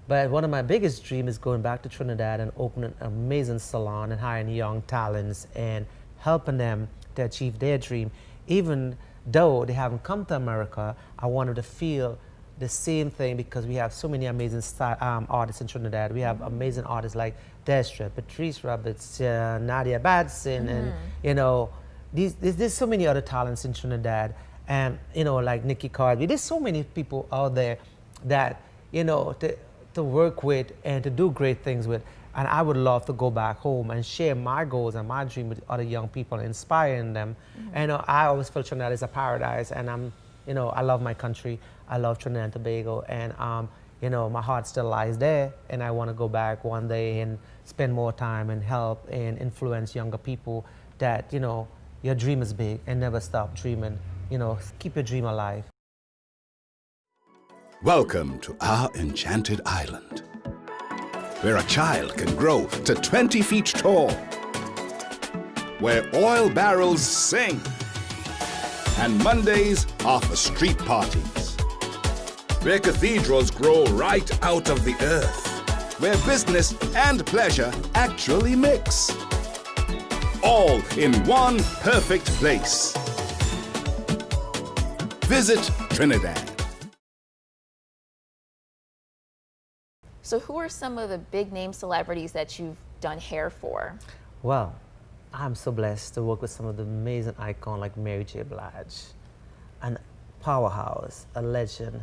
But one of my biggest dreams is going back to Trinidad and opening an amazing salon and hiring young talents and helping them to achieve their dream. Even though they haven't come to America, I want them to feel the same thing because we have so many amazing artists in Trinidad. We have amazing artists like Destra, Patrice Roberts, Nadia Batson, and there's so many other talents in Trinidad, and like Nikki Carby. There's so many people out there that to work with and to do great things with. And I would love to go back home and share my goals and my dream with other young people, inspiring them. And I always feel Trinidad is a paradise, and I love my country. I love Trinidad and Tobago, and my heart still lies there, and I want to go back one day and spend more time and help and influence younger people that, your dream is big and never stop dreaming. Keep your dream alive. Welcome to our enchanted island, where a child can grow to 20 feet tall, where oil barrels sing, and Mondays are for street parties, where cathedrals grow right out of the earth, where business and pleasure actually mix, all in one perfect place. Visit Trinidad. So who are some of the big name celebrities that you've done hair for? Well, I'm so blessed to work with some of the amazing icons like Mary J. Blige, a powerhouse, a legend,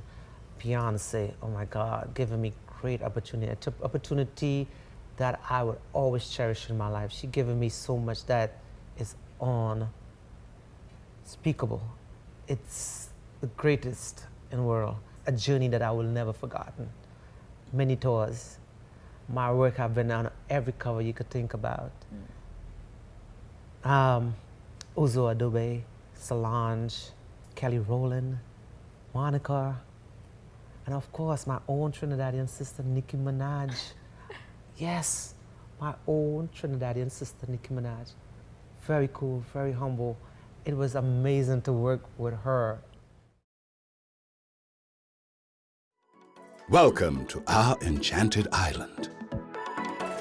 Beyonce. Oh my God, giving me great opportunity that I would always cherish in my life. She given me so much that is unspeakable. It's the greatest in the world, a journey that I will never forgotten. Many tours. My work have been on every cover you could think about. Uzo Adobe, Solange, Kelly Rowland, Monica, and of course my own Trinidadian sister, Nicki Minaj. Yes, my own Trinidadian sister, Nicki Minaj. Very cool, very humble. It was amazing to work with her. Welcome to our enchanted island,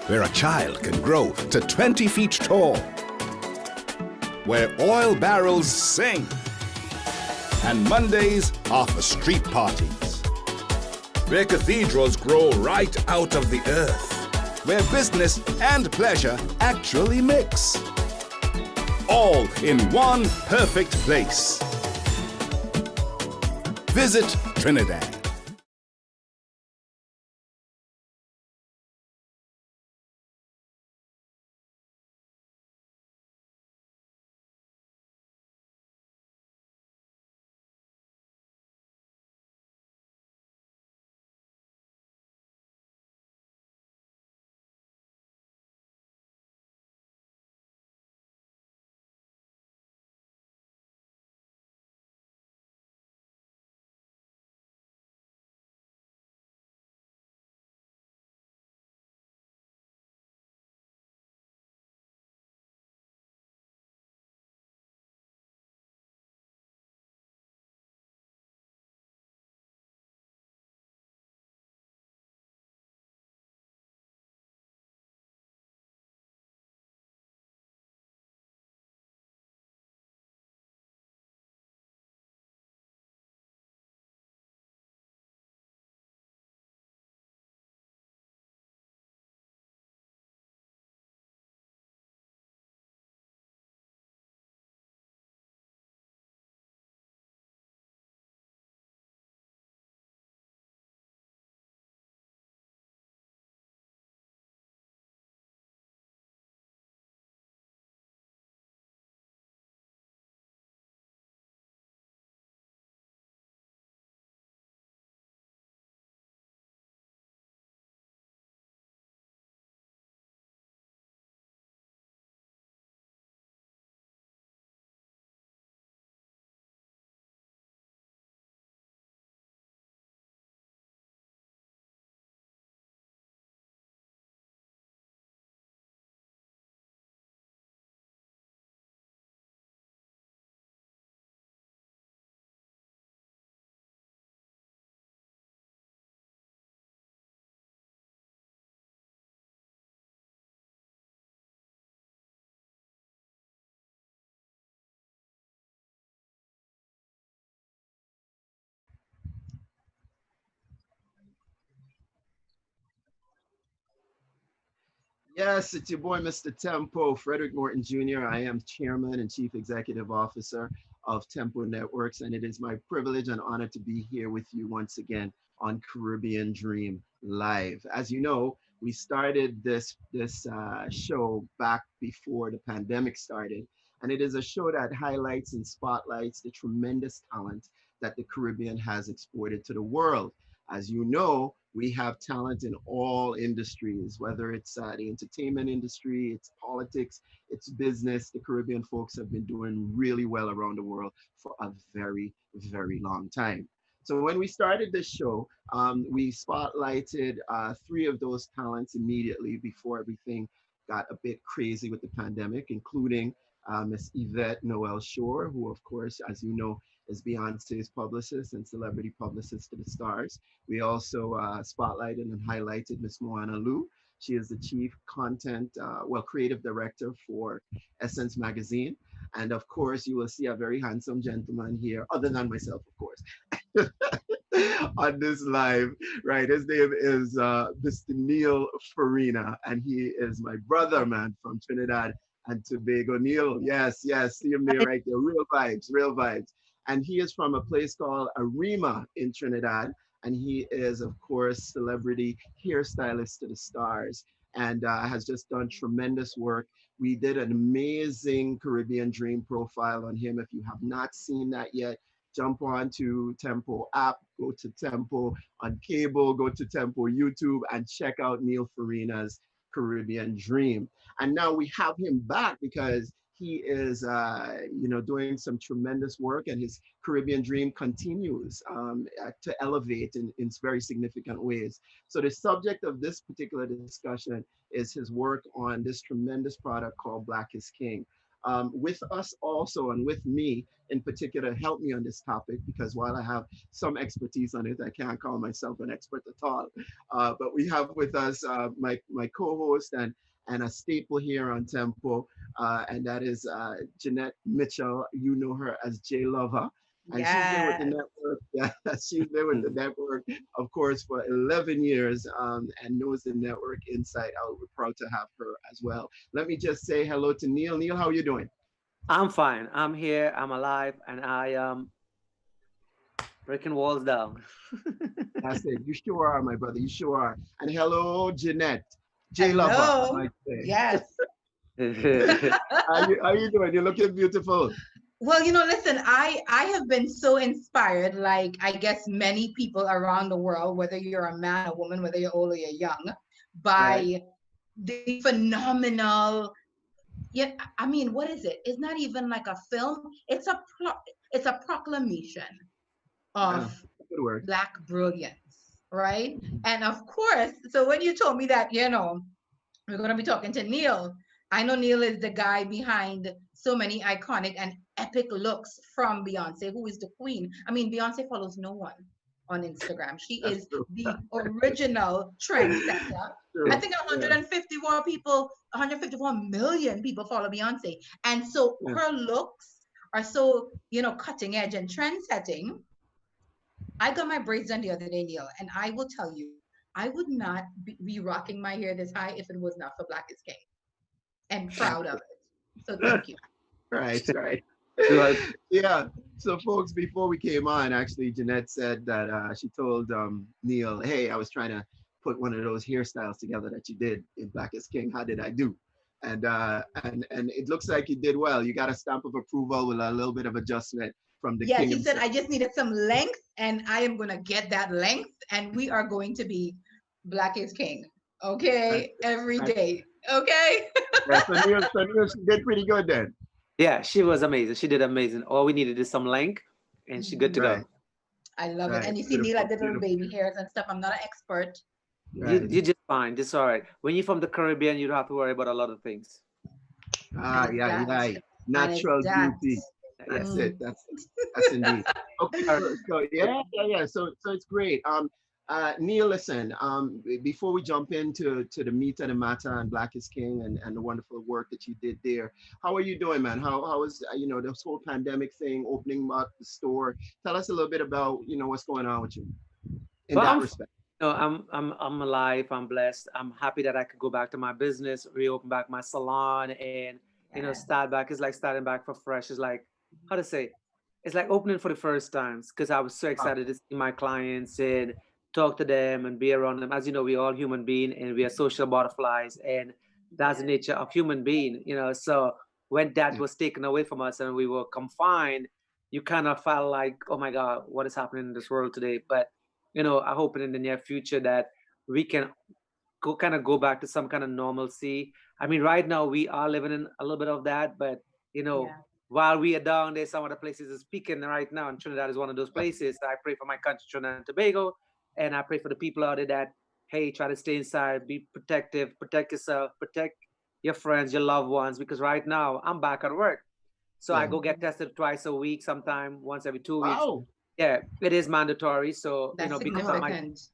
where a child can grow to 20 feet tall, where oil barrels sing, and Mondays are for street parties, where cathedrals grow right out of the earth, where business and pleasure actually mix, all in one perfect place. Visit Trinidad. Yes, it's your boy, Mr. Tempo, Frederick Morton Jr. I am Chairman and Chief Executive Officer of Tempo Networks, and it is my privilege and honor to be here with you once again on Caribbean Dream Live. As you know, we started this show back before the pandemic started, and it is a show that highlights and spotlights the tremendous talent that the Caribbean has exported to the world. As you know, we have talent in all industries, whether it's the entertainment industry, it's politics, it's business. The Caribbean folks have been doing really well around the world for a very, very long time. So when we started this show, we spotlighted three of those talents immediately before everything got a bit crazy with the pandemic, including Miss Yvette Noel Shore, who, of course, as you know, is Beyonce's publicist and celebrity publicist to the stars. We also spotlighted and highlighted Miss Moana Liu. She is the chief creative director for Essence Magazine. And of course, you will see a very handsome gentleman here, other than myself, of course, on this live, right? His name is Mr. Neal Farinah, and he is my brother, man, from Trinidad and Tobago. Neal, yes, yes, see him there right there. Real vibes, real vibes. And he is from a place called Arima in Trinidad. And he is, of course, celebrity hairstylist to the stars and has just done tremendous work. We did an amazing Caribbean Dream profile on him. If you have not seen that yet, jump on to Tempo app, go to Tempo on cable, go to Tempo YouTube, and check out Neal Farinah's Caribbean Dream. And now we have him back because he is, doing some tremendous work, and his Caribbean Dream continues to elevate in very significant ways. So the subject of this particular discussion is his work on this tremendous product called Black is King. With us also, and with me in particular, help me on this topic, because while I have some expertise on it, I can't call myself an expert at all. But we have with us my co-host and a staple here on Tempo, and that is Jeanette Mitchell. You know her as J Lover. And she's been with the network. Yeah, she's been with the network, of course, for 11 years and knows the network inside out. We're proud to have her as well. Let me just say hello to Neal. Neal, how are you doing? I'm fine. I'm here. I'm alive, and I am breaking walls down. That's it. You sure are, my brother. You sure are. And hello, Jeanette. J Lover, I Hello. might say. Yes. How you doing? You're looking beautiful. Well, listen, I have been so inspired, like I guess many people around the world, whether you're a man, a woman, whether you're old or you're young, by Right. the phenomenal, yeah, I mean, what is it? It's not even like a film. It's a proclamation Yeah, of good word. Black brilliance, right? And of course, so when you told me that, we're going to be talking to Neal. I know Neal is the guy behind so many iconic and epic looks from Beyonce, who is the queen. I mean, Beyonce follows no one on Instagram. She That's is true. the original trendsetter. I True. think Yeah. 154 million people follow Beyonce. And so Yeah. her looks are so, cutting edge and trend setting. I got my braids done the other day, Neal, and I will tell you, I would not be rocking my hair this high if it was not for Black is King, and proud of it. So thank you. Right, right. Well, Yeah. So, folks, before we came on, actually, Jeanette said that she told Neal, "Hey, I was trying to put one of those hairstyles together that you did in Black is King. How did I do?" And it looks like you did well. You got a stamp of approval with a little bit of adjustment from the Yeah, king he said himself. I just needed some length, and I am gonna get that length, and we are going to be Black is King. That's, Okay, every that's, day. Okay. yeah. So Neal, she did pretty good then. yeah, she was amazing. She did amazing. All we needed is some length, and she good to Right, go. I love it. right. And you see Neil, I Beautiful, did little beautiful. baby hairs and stuff. I'm not an expert. You Right. you just fine. Just all right. When you're from the Caribbean, you don't have to worry about a lot of things. And Ah, it's yeah, that. yeah. And it's Natural that. beauty. That's Yes. it. Mm. That's indeed. Okay, All so yeah, yeah, yeah. So it's great. Neal, listen. Before we jump into the meat of the matter and Black is King and the wonderful work that you did there, how are you doing, man? How is this whole pandemic thing, opening up the store? Tell us a little bit about what's going on with you in Well, that I'm respect. No, I'm alive. I'm blessed. I'm happy that I could go back to my business, reopen back my salon, and Yeah. start back. It's like starting back for fresh. It's like how to say, it's like opening for the first times because I was so Wow. excited to see my clients and talk to them and be around them. As you know, we're all human being and we are social butterflies, and that's the Yeah. nature of human being. So when that Yeah. was taken away from us and we were confined, you kind of felt like, oh my God, what is happening in this world today? But I hope in the near future that we can go back to some kind of normalcy. I mean, right now we are living in a little bit of that, but you know, Yeah. while we are down there, some other places is peaking right now, and Trinidad is one of those Yeah. places. I pray for my country, Trinidad and Tobago, and I pray for the people out there that, hey, try to stay inside, be protective, protect yourself, protect your friends, your loved ones, because right now I'm back at work. So I Yeah. go get Mhm. tested twice a week, sometime once every 2 weeks. Wow. Yeah, it is mandatory. So, That's Wow. significant.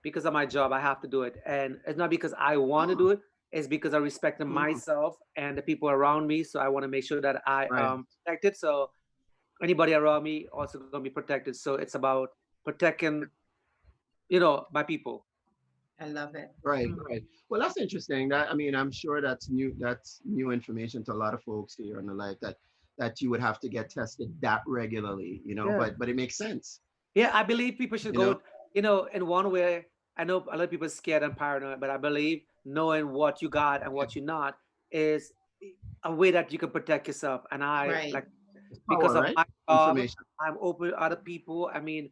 because of my job, I have to do it. And it's not because I want to Oh. do it, it's because I respect Mhm. myself and the people around me. So I want to make sure that I Right. am protected. So anybody around me also going to be protected. So it's about protecting, my people. I love it. Right, Mm. right. Well, that's interesting. That I mean, I'm sure that's new. That's new information to a lot of folks here in the life that you would have to get tested that regularly. Yeah. But it makes sense. Yeah, I believe people should You know. go, in one way. I know a lot of people are scared and paranoid, but I believe knowing what you got and Yeah. what you're not is a way that you can protect yourself. And I, Right. like, It's because power, of right? my job, Information. I'm open to other people. I mean,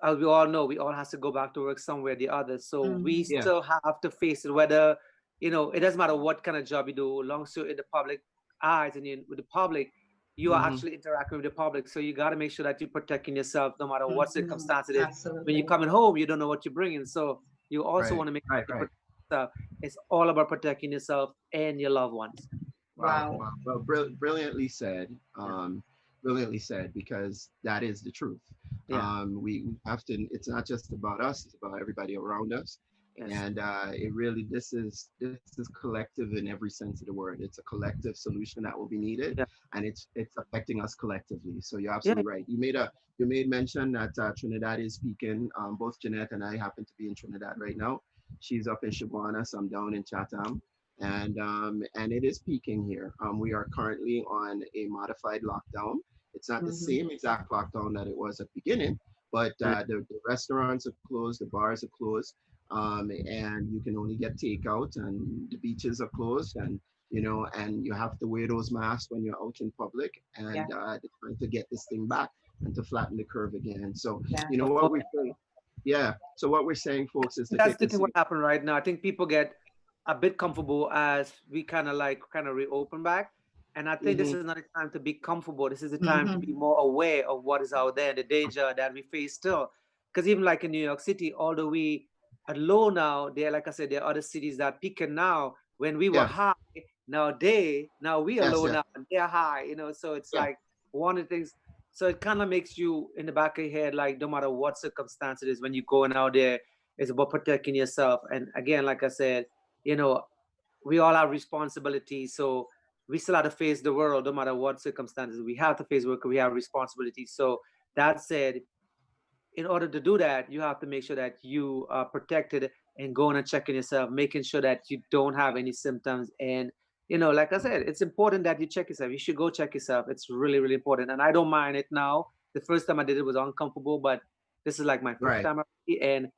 as we all know, we all have to go back to work somewhere or the other. So we Hmm. Yeah. still have to face it, whether, it doesn't matter what kind of job you do, long as you're in the public eyes and with the public, you are Hmm. actually interacting with the public. So you got to make sure that you're protecting yourself no matter what Hmm. circumstance it is. When you're Absolutely. coming home, you don't know what you're bringing. So you also Right. want to make Right. sure you Right. protect yourself. It's all about protecting yourself and your loved ones. Wow. Wow. Wow. Well, brilliantly said. Yeah. Brilliantly said, because that is the truth. Yeah. We have to. It's not just about us. It's about everybody around us. Yes. And it really, this is collective in every sense of the word. It's a collective solution that will be needed, Yeah. and it's affecting us collectively. So you're Yeah. absolutely right. You made mention that Trinidad is speaking. Both Jeanette and I happen to be in Trinidad right now. She's up in Shibwana, so I'm down in Chatham, and it is peaking here. We are currently on a modified lockdown. It's not the Hmm. same exact lockdown that it was at the beginning, but Yeah. the restaurants are closed, the bars are closed, and you can only get takeout, and the beaches are closed, and you have to wear those masks when you're out in public, Yeah. and they're trying to get this thing back and to flatten the curve again. So Yeah. you know what we're saying, yeah. So what we're saying, folks, is to That's take the this thing what again. happened right now. I think people get a bit comfortable as we kind of reopen back. And I think this Hmm. is not a time to be comfortable. This is a time to be Hmm. more aware of what is out there, the danger that we face still. Because even like in New York City, although we are low now, there, like I said, there are other cities that peaking now. When we were Yeah. high, now we are Yes. low Yes. now and they're high, so it's Yeah. like one of the things. So it kind of makes you in the back of your head, like no matter what circumstance it is, when you're going out there, it's about protecting yourself. And again, like I said, you know, we all have responsibilities. So we still have to face the world no matter what circumstances. We have to face work, we have responsibilities. So that said, in order to do that, you have to make sure that you are protected and going and checking yourself, making sure that you don't have any symptoms. And, like I said, it's important that you check yourself. You should go check yourself. It's really, really important. And I don't mind it now. The first time I did it was uncomfortable, but this is like my fifth Right. time already, and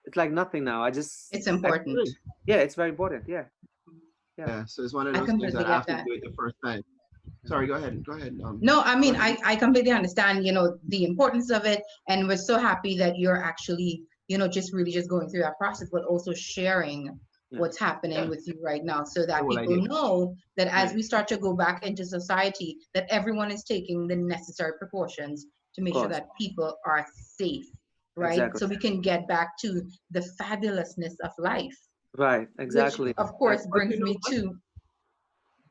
it's like nothing now. It's I important. Good. yeah, it's very important. Yeah, yeah. Yeah. So it's one of I those things completely that get after you that. do it the first time. Sorry. Go ahead. Go ahead. No, I Go mean, ahead. I completely understand, the importance of it. And we're so happy that you're actually, just really just going through that process, but also sharing Yeah, what's happening Yeah. with you right now so The that whole people idea. know that as right. we start to go back into society, that everyone is taking the necessary precautions to Of make sure course. that people are safe, right? Exactly. So we can get back to the fabulousness of life, Right. which Exactly. of Exactly. course But you brings know me what? to,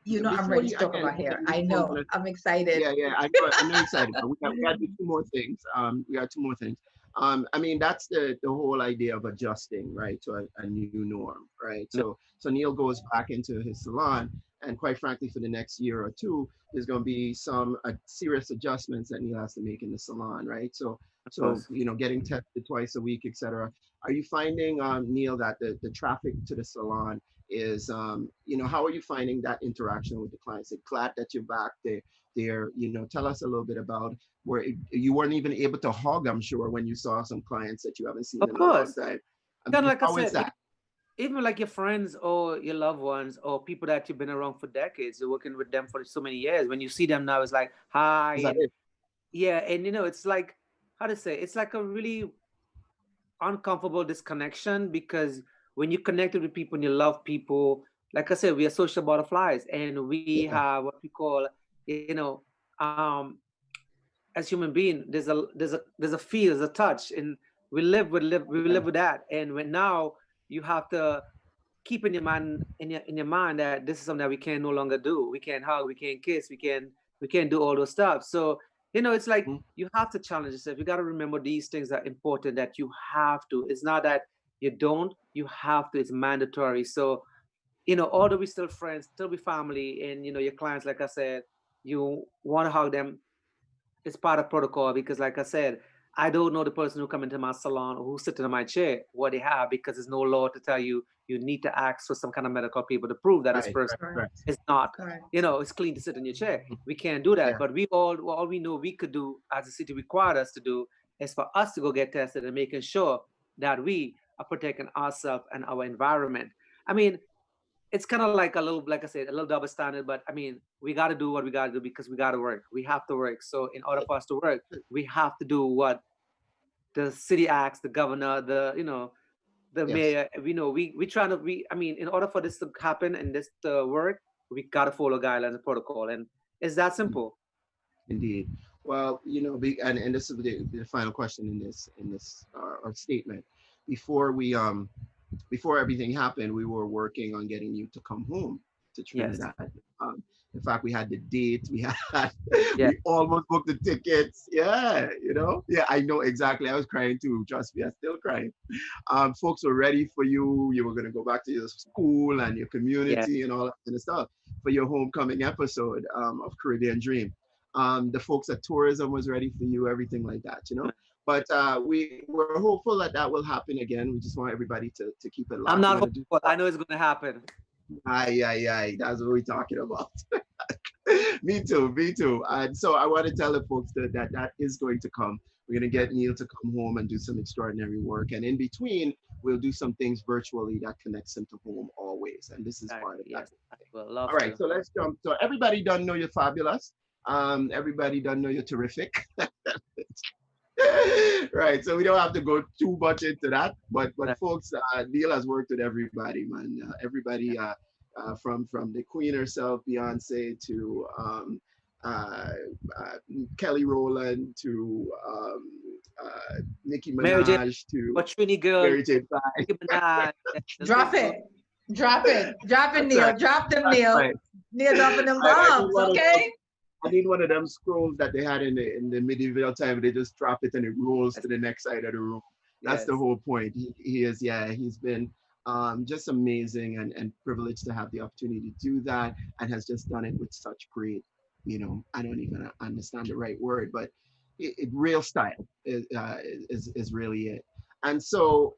I'm Before ready you to talk again, about hair. again, I before I'm know, gonna I'm excited. Yeah, yeah, I know you're excited, but we got to do two more things. We got two more things. I mean, that's the whole idea of adjusting, right, to a new norm, right? Yeah. So Neil goes back into his salon, And quite frankly, for the next year or two, there's going to be some serious adjustments that Neil has to make in the salon, right? Of So course. you know, getting tested twice a week, etc. Are you finding, Neil, that the traffic to the salon is, you know, how are you finding that interaction with the clients? They're glad that you're back. They're, you know, tell us a little bit about where you weren't even able to hug, I'm sure, when you saw some clients that you haven't seen Of in a long course. time. Kind of like I How is said, that? even like your friends or your loved ones or people that you've been around for decades, you're working with them for so many years. When you see them now, it's like hi Is that and it? yeah, and you know, it's like how to say, it's like a really uncomfortable disconnection because when you connected with people and you love people, like I said, we are social butterflies and we Yeah. have what we call, you know, um, as human being, there's a feel, there's a touch, and we live with that. And when now you have to keep in your mind in your mind that this is something that we can no longer do. We can't hug, we can't kiss, we can't do all those stuff. So you know, it's like Mhm. you have to challenge yourself. You got to remember these things are important. That you have to. It's not that you don't. You have to. It's mandatory. So you know, although we still friends, still be family, and you know, your clients, like I said, you want to hug them, it's part of protocol because, like I said, I don't know the person who come into my salon or who's sitting in my chair what they have because there's no law to tell you you need to ask for some kind of medical paper to prove that this Right, person right, Correct. right. is not, Correct. you know, it's clean to sit in your chair. We can't do that. Yeah. But we all we know we could do as the city required us to do is for us to go get tested and making sure that we are protecting ourselves and our environment. I mean, it's kind of like a little, like I said, a little double standard. But I mean, we got to do what we got to do because we got to work. We have to work. So in order for us to work, we have to do what the city acts, the governor, the you know, the Yes. mayor. We know we trying to. I mean, in order for this to happen and this to work, we got to follow guidelines and protocol, and it's that simple. Indeed. Well, you know, and this is the final question in this our statement. Before we before everything happened, we were working on getting you to come home to Yes. Trinidad. In fact, we had the date, we had, Yeah. we almost booked the tickets. Yeah, you know, yeah, I know exactly. I was crying too. Trust me, I'm still crying. Folks were ready for you. You were going to go back to your school and your Yeah. community and all that kind of stuff for your homecoming episode of Caribbean Dream. The folks at tourism was ready for you, everything like that, you know. But we're hopeful that that will happen again. We just want everybody to keep it locked. I'm We're not gonna do hopeful. I know it's going to happen. aye, aye, aye. That's what we're talking about. Me too, me too. And so I want to tell the folks that is going to come. We're going to get Neil to come home and do some extraordinary work. And in between, we'll do some things virtually that connects him to home always. And this is part of Exactly. that. Yes. I will All love right, to. so let's jump. So everybody done know you're fabulous. Everybody done know you're terrific. Right, so we don't have to go too much into that, but folks, Neil has worked with everybody, man. Everybody, from the Queen herself, Beyonce, to uh, uh, Kelly Rowland, to Nicki Mary J. Minaj, to Or Trini girl, Mary J. Blige. Nicki Minaj. The Drop list goes. it. Drop it. Drop it, That's Neil. right. Drop them, That's Neil. right. Neil dropping them I need bombs, one of those. okay? I need one of them scrolls that they had in the medieval time. They just drop it and it rolls Yes. to the next side of the room. That's the Yes. whole point. He is, yeah, he's been just amazing and privileged to have the opportunity to do that and has just done it with such great, you know, I don't even understand the right word, but real style is really it. And so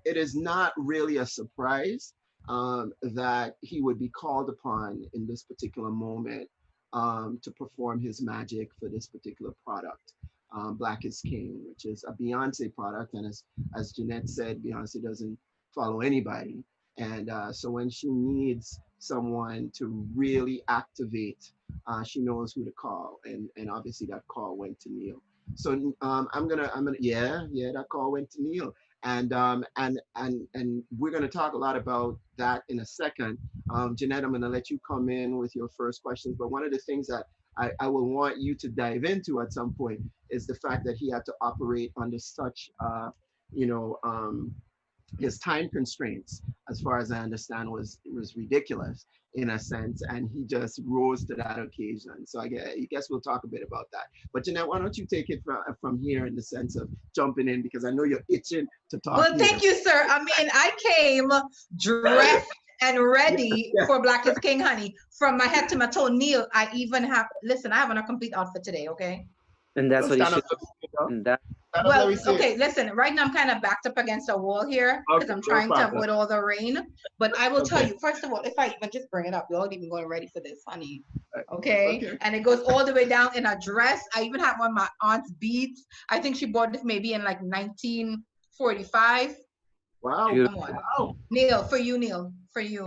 it is not really a surprise that he would be called upon in this particular moment to perform his magic for this particular product, Black is King, which is a Beyonce product. And as Jeanette said, Beyonce doesn't follow anybody. And so when she needs someone to really activate, she knows who to call. And obviously that call went to Neil. So yeah, that call went to Neil. And we're gonna talk a lot about that in a second. Jeanette, I'm gonna let you come in with your first questions. But one of the things that I will want you to dive into at some point is the fact that he had to operate under such, you know, his time constraints, as far as I understand, was ridiculous in a sense, and he just rose to that occasion. So I guess we'll talk a bit about that. But Jeanette, why don't you take it from here in the sense of jumping in because I know you're itching to talk Well, here. thank you, sir. I mean, I came dressed and ready Yeah. for Black is King, honey. From my head to my toe, Neil, I even have, listen, I have on a complete outfit today, okay? And that's what you Stand up, should. you know? And that, Stand up, let Well, me see okay, it. listen, right now I'm kind of backed up against a wall here because Okay, I'm no trying to problem. avoid all the rain. But I will tell Okay. you, first of all, if I even just bring it up, you're all even going ready for this, honey. Okay. Okay. And it goes all the way down in a dress. I even have one of my aunt's beads. I think she bought this maybe in like 1945. Wow. you, Come on. Wow. Neil, for you, Neil, for you.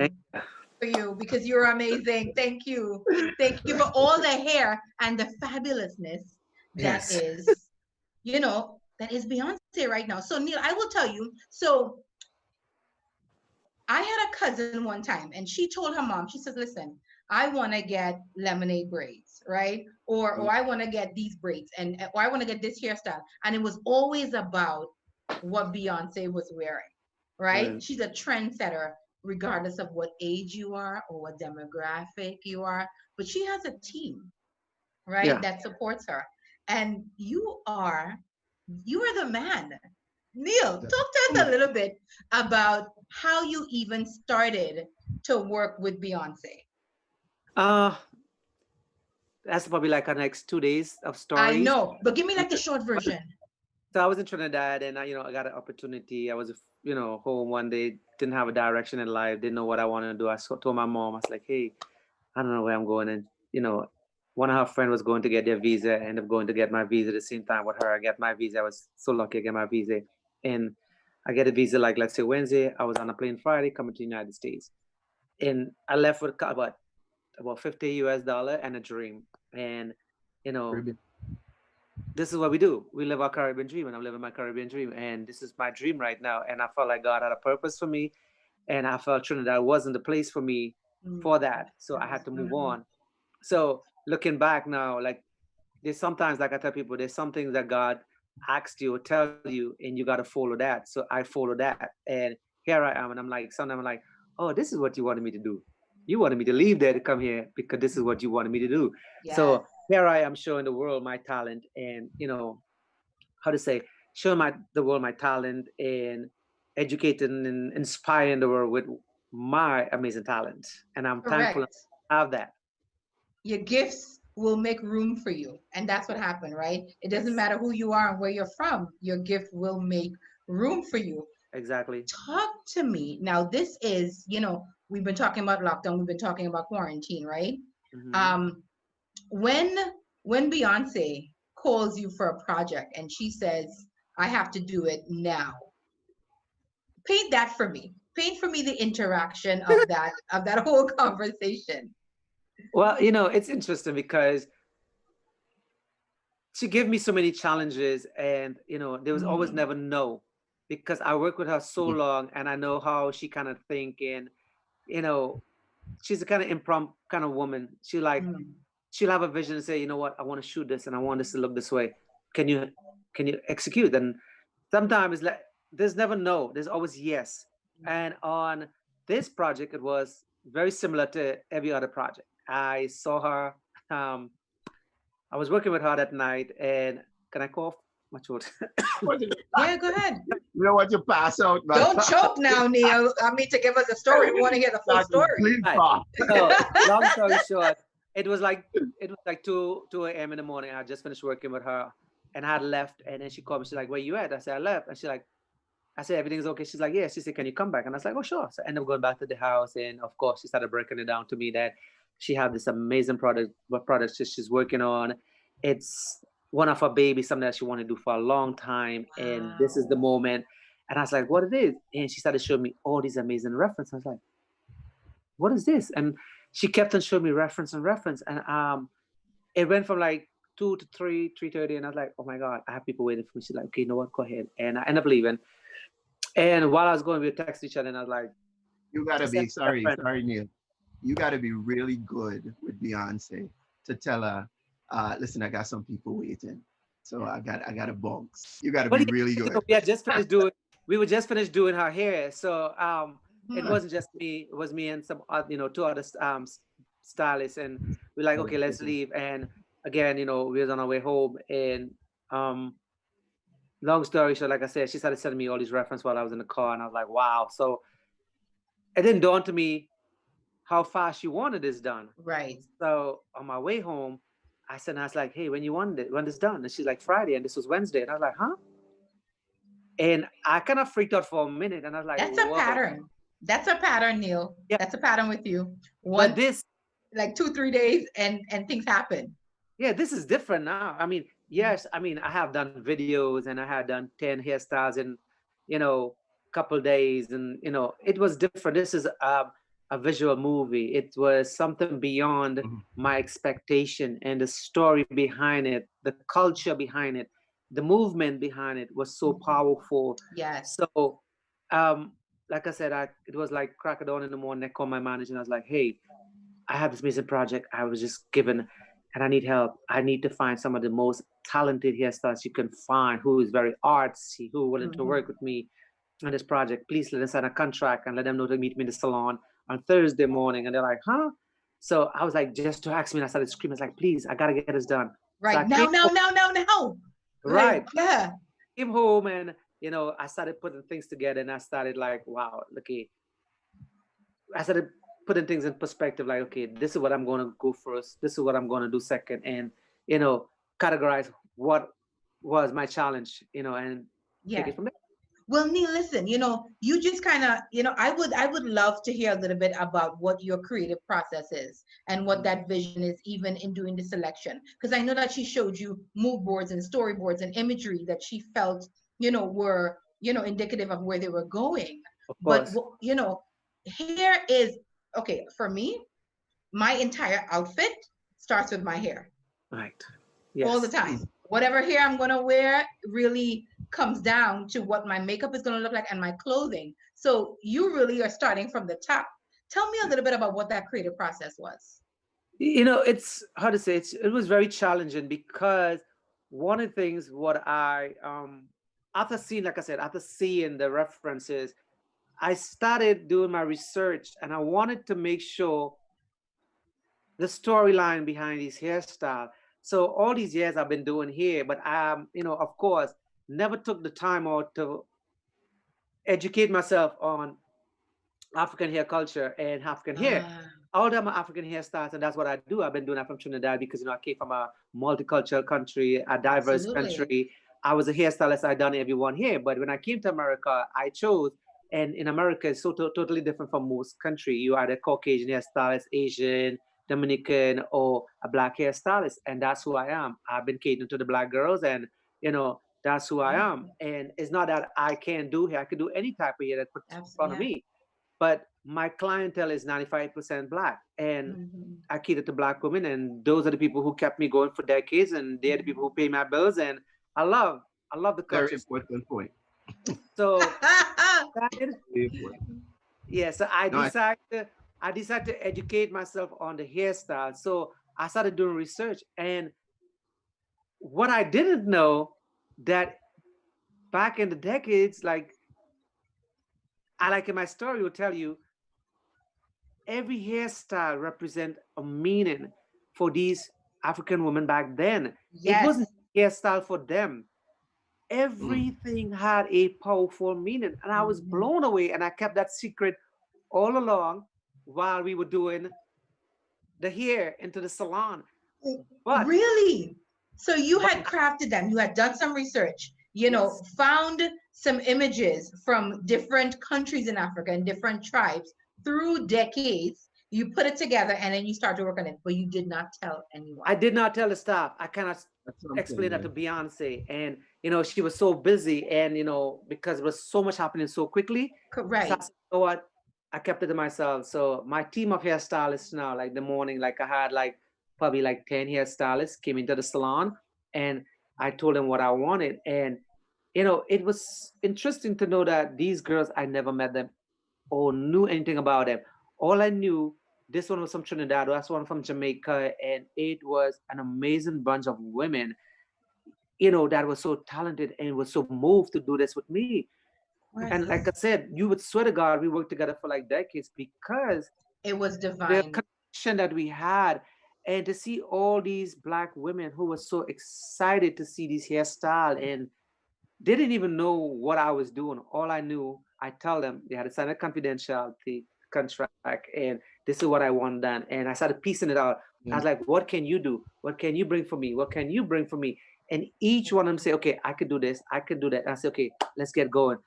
For you, because you're amazing. Thank you. Thank you for all the hair and the fabulousness that yes. is, that is Beyonce right now. So Neil, I will tell you. So I had a cousin one time and she told her mom, she says, listen, I want to get lemonade braids, right? Or I want to get these braids or I want to get this hairstyle. And it was always about what Beyonce was wearing, right? Mm. She's a trendsetter, regardless of what age you are or what demographic you are. But she has a team, right, Yeah. that supports her. And you are the man. Neil, talk to us a little bit about how you even started to work with Beyonce. Uh, that's probably like our next 2 days of I stories. know, but give me like the short version. So I was in Trinidad, and I got an opportunity. I was, home one day, didn't have a direction in life, didn't know what I wanted to do. Told my mom, I was like, hey, I don't know where I'm going. And, one of her friends was going to get their visa, I ended up going to get my visa at the same time with her. I get my visa. I was so lucky to get my visa. And I get a visa, like, let's say Wednesday. I was on a plane Friday coming to the United States. And I left with about $50 and a dream. And, you know, this is what we do. We live our Caribbean dream, and I'm living my Caribbean dream. And this is my dream right now. And I felt like God had a purpose for me. And I felt Trinidad wasn't the place for me for that. So I had to move on. So looking back now, like there's sometimes, like I tell people, there's some things that God asked you or tell you, and you got to follow that. So I follow that. And here I am. And I'm like, sometimes I'm like, oh, this is what you wanted me to do. You wanted me to leave there to come here because this is what you wanted me to do. Yes. So here I am showing the world my talent and, how to say, showing the world my talent and educating and inspiring the world with my amazing talent. And I'm thankful Correct. to have that. Your gifts will make room for you. And that's what happened, right? It doesn't matter who you are and where you're from, your gift will make room for you. Exactly. Talk to me. Now, this is, we've been talking about lockdown, we've been talking about quarantine, right? Mm-hmm. When Beyonce calls you for a project and she says, I have to do it now, paint that for me. Paint for me the interaction of that whole conversation. Well, it's interesting because she gave me so many challenges and, there was always never no because I worked with her so long and I know how she kind of think and, she's a kind of impromptu kind of woman. She'll have a vision and say, you know what, I want to shoot this and I want this to look this way. Can you execute? And sometimes it's like, there's never no, there's always yes. And on this project, it was very similar to every other project. I saw her, I was working with her that night and can I cough? My throat. Yeah, go ahead. You don't want to pass out, man. Don't choke now, Neil. I mean, to give us a story. We want to hear the full story. Please Right. stop. So, long story short, it was like 2 a.m. in the morning. I just finished working with her and I had left. And then she called me. She's like, where you at? I said, I left. And she's like, I said, everything's okay. She's like, yeah. She said, can you come back? And I was like, oh, sure. So I ended up going back to the house. And of course, she started breaking it down to me that she had this amazing product she's working on. It's one of her babies, something that she wanted to do for a long time. Wow. And this is the moment. And I was like, what it is? And she started showing me all these amazing references. I was like, what is this? And she kept on showing me reference. And it went from like 2 to 3, 3:30. And I was like, oh my God, I have people waiting for me. She's like, okay, you know what? Go ahead. And I ended up leaving. And while I was going, we would text each other and I was like, You gotta be, sorry, Neil. You gotta be really good with Beyonce to tell her, listen, I got some people waiting. So I got a box. You gotta be really good. We were just finished doing her hair. So it wasn't just me, it was me and some 2 other stylists. And we're like, okay, let's leave. And again, we was on our way home and long story short, like I said, she started sending me all these references while I was in the car and I was like, wow. So it didn't dawn to me how fast she wanted this done. Right. So on my way home, I was like, hey, when you want it, when this done? And she's like, Friday, and this was Wednesday. And I was like, huh? And I kind of freaked out for a minute, and I was like, That's a whoa. pattern. That's a pattern, Neal. Yeah. That's a pattern with you. But this, like 2-3 days, and things happen. yeah, this is different now. I mean, yes, I mean, I have done videos, and I had done 10 hairstyles in, couple days, and it was different. This is a visual movie. It was something beyond my expectation, and the story behind it, the culture behind it, the movement behind it was so powerful. Yes. So, like I said, it was like crack of dawn in the morning. I called my manager, and I was like, hey, I have this amazing project I was just given, and I need help. I need to find some of the most talented hairstylists you can find, who is very artsy, who are willing to work with me on this project. Please let them sign a contract and let them know to meet me in the salon on Thursday morning. And they're like, huh? So I was like, just to ask me, and I started screaming. I was like, please, I gotta get this done. Right. So now. Right. Like, yeah. Came home, and I started putting things together, and I started like, wow, okay. I started putting things in perspective, like, okay, this is what I'm going to go first. This is what I'm going to do second, and categorize what was my challenge, and take it from there. Well, Neal, listen, you just kind of, I would love to hear a little bit about what your creative process is and what that vision is, even in doing the selection. Because I know that she showed you mood boards and storyboards and imagery that she felt, were, indicative of where they were going. Of course. But, hair is, okay, for me, my entire outfit starts with my hair. Right. Yes. All the time. Whatever hair I'm going to wear really comes down to what my makeup is going to look like and my clothing. So you really are starting from the top. Tell me a little bit about what that creative process was. It's hard to say. It was very challenging, because one of the things what I, after seeing the references, I started doing my research, and I wanted to make sure the storyline behind these hairstyles. So all these years I've been doing hair, but of course, never took the time out to educate myself on African hair culture and African hair. Although I'm an African hairstylist, and that's what I do. I've been doing that from Trinidad, because I came from a multicultural country, a diverse country. I was a hairstylist. I done everyone here, but when I came to America, I chose. And in America, it's so totally different from most country. You are a Caucasian hairstylist, Asian, Dominican, or a Black hairstylist, and that's who I am. I've been catering to the Black girls, and that's who I am. And it's not that I can't do hair; I can do any type of hair that puts in front of me. But my clientele is 95% Black, and I cater to Black women, and those are the people who kept me going for decades, and they're the people who pay my bills, and I love the culture. Very important point. So yeah, so I decided to educate myself on the hairstyle. So I started doing research, and what I didn't know, that back in the decades, like in my story will tell you, every hairstyle represent a meaning for these African women back then. It wasn't hairstyle for them. Everything had a powerful meaning, and I was blown away, and I kept that secret all along while we were doing the hair into the salon. But really, so you had crafted them, you had done some research, found some images from different countries in Africa and different tribes through decades. You put it together, and then you started to work on it, but you did not tell anyone. I did not tell the staff. I cannot explain that to Beyonce, and she was so busy, and because there was so much happening so quickly. Correct. So I said, you know what? I kept it to myself. So my team of hairstylists now, like the morning, like I had probably 10 hairstylists came into the salon, and I told them what I wanted, and it was interesting to know that these girls, I never met them or knew anything about them. All I knew, this one was from Trinidad, that's one from Jamaica, and it was an amazing bunch of women, that was so talented and was so moved to do this with me. Right. And like I said, you would swear to God, we worked together for decades, because it was divine. The connection that we had, and to see all these Black women who were so excited to see these hairstyle, and they didn't even know what I was doing. All I knew, I tell them, they had to sign a confidentiality contract, and this is what I want done. And I started piecing it out. I was like, what can you do? What can you bring for me? What can you bring for me? And each one of them say, okay, I could do this, I could do that. And I said, okay, let's get going.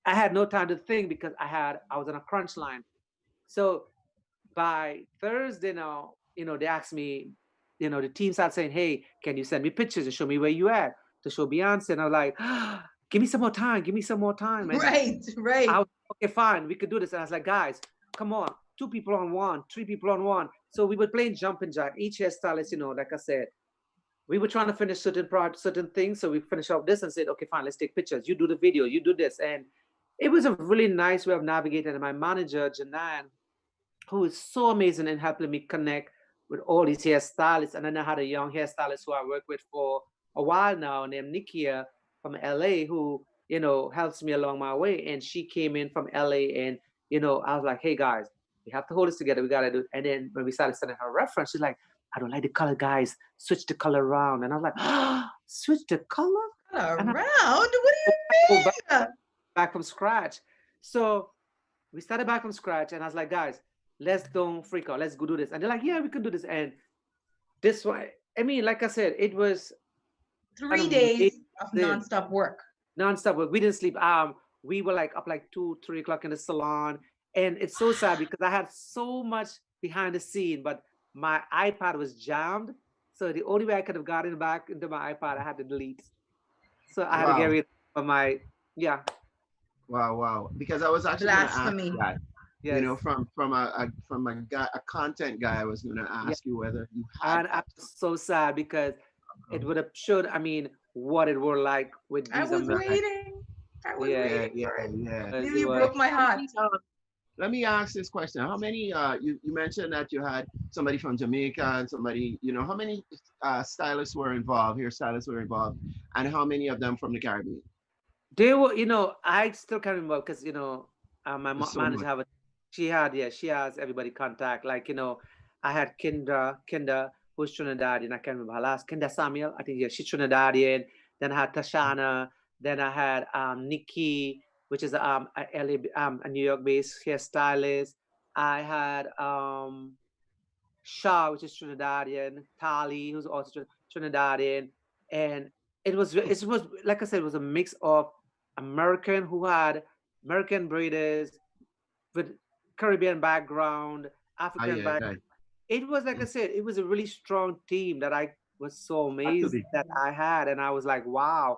I had no time to think because I was on a crunch line. So by Thursday now, they asked me, the team started saying, hey, can you send me pictures and show me where you at to show Beyonce? And I was like, give me some more time, give me some more time. And Right. I was, okay, fine, we could do this. And I was like, guys, come on, 2 people on one, 3 people on one. So we were playing jumping jack. Each hairstylist, like I said, we were trying to finish certain things. So we finished up this and said, okay, fine, let's take pictures. You do the video, you do this. And it was a really nice way of navigating. And my manager, Jeanette, who is so amazing in helping me connect with all these hairstylists. And then I had a young hairstylist who I worked with for a while now named Nikia from LA, who, helps me along my way. And she came in from LA and, I was like, hey guys, we have to hold this together. We got to do it. And then when we started sending her reference, she's like, I don't like the color, guys. Switch the color around. And I was like, switch the color? Around? What do you mean? Back from scratch. So we started back from scratch. And I was like, guys, let's don't freak out. Let's go do this. And they're like, yeah, we can do this. And this one, I mean, like I said, it was 3 days of nonstop work. Nonstop work. We didn't sleep. We were like up like 2, 3 o'clock in the salon. And it's so sad because I had so much behind the scene, but my iPad was jammed. So the only way I could have gotten back into my iPad, I had to delete. So I had to get rid of my, Wow. Because I was actually going to ask that. Yes. From a content guy, I was going to ask you whether you had. And I'm so sad because it would have showed, what it were like with these. I was waiting. Yeah. Really broke my heart. Let me ask this question. How many, you mentioned that you had somebody from Jamaica and somebody, how many stylists were involved, hairstylists were involved, and how many of them from the Caribbean? They were, I still can't remember because, my manager she has everybody contact. Like, I had Kinda, who's Trinidadian. I can't remember her last. Kinda Samuel, I think, she's Trinidadian. Then I had Tashana. Then I had Nikki, which is a New York-based hairstylist. I had Shah, which is Trinidadian. Tali, who's also Trinidadian. And it was like I said, it was a mix of American who had American braiders with Caribbean background, African background. It was, like I said, it was a really strong team that I was so amazed that I had. And I was like, wow.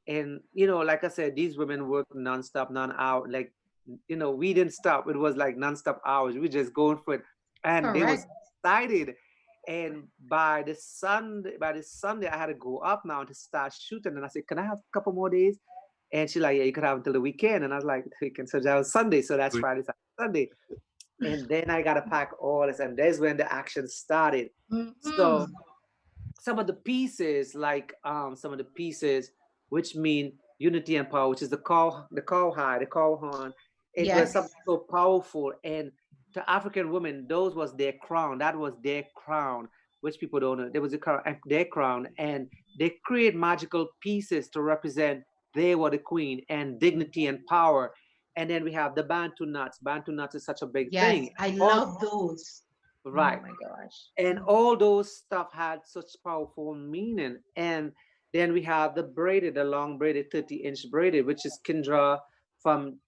And, like I said, these women worked nonstop, non-hour. Like, we didn't stop. It was like nonstop hours. We just going for it. And they was excited. And by this Sunday, I had to go up now to start shooting. And I said, can I have a couple more days? And she's like, yeah, you could have until the weekend. And I was like, the weekend. So that was Sunday. So that's Friday, Saturday, Sunday. And then I got to pack all this. And that's when the action started. So some of the pieces, which mean unity and power, which is the call horn. It was something so powerful. And to African women, those was their crown. That was their crown, which people don't know. There was their crown. And they create magical pieces to represent they were the queen and dignity and power. And then we have the Bantu knots. Bantu knots is such a big thing. I love those. Right. Oh my gosh. And all those stuff had such powerful meaning. And then we have the long braided 30-inch braided, which is Kendra from